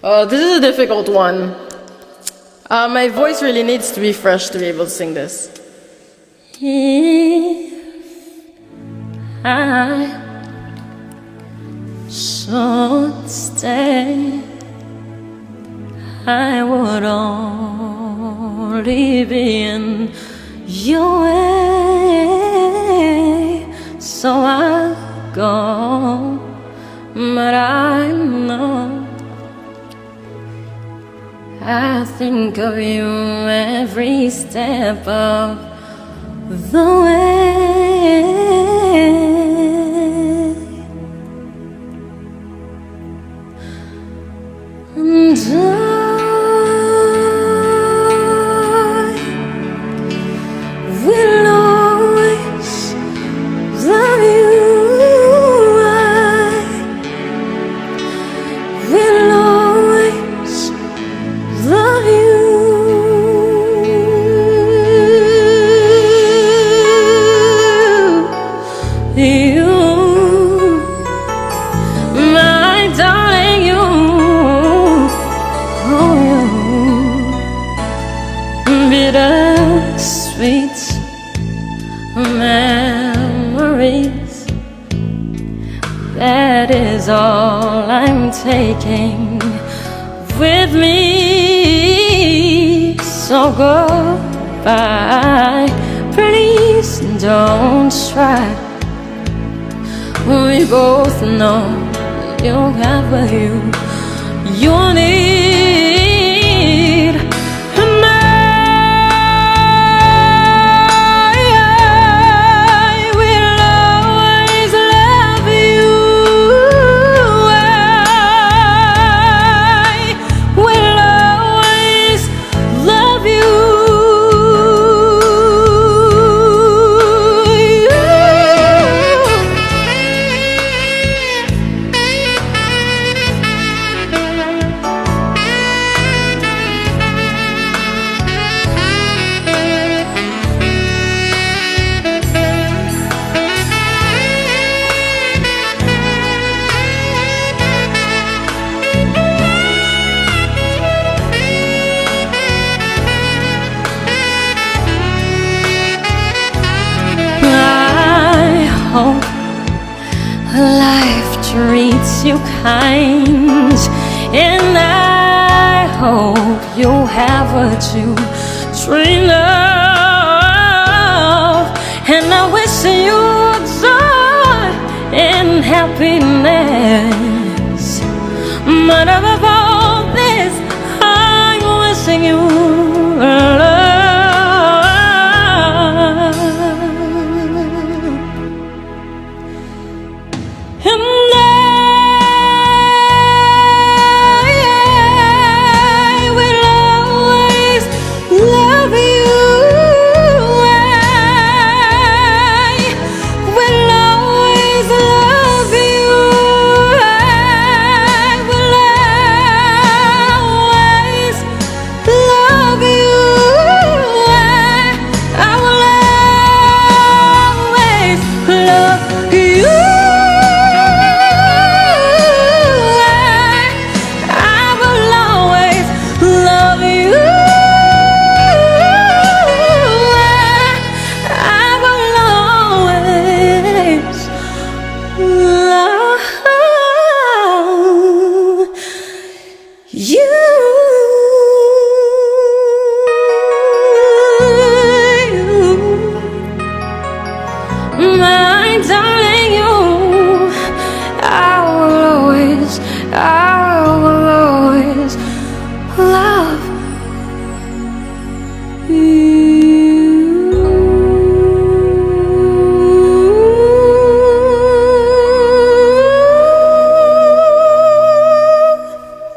This is a difficult one. My voice really needs to be fresh to be able to sing this. If I should stay, I would only be in your way. So I go, but I know I think of you every step of the way. And I will always love you. I will always love you. You, my darling, you. Oh, you. Bittersweet memories. That is all I'm taking with me. So goodbye, please don't try. We both know you have what you need. And I will always love you. I will always love you. Hope life treats you kind, and I hope you have what you dream of, and I wish you joy and happiness. But above all this, I'm wishing you love. And I will always love you. I will always love you. I will always love you. I will always love you. My darling, you, I will always love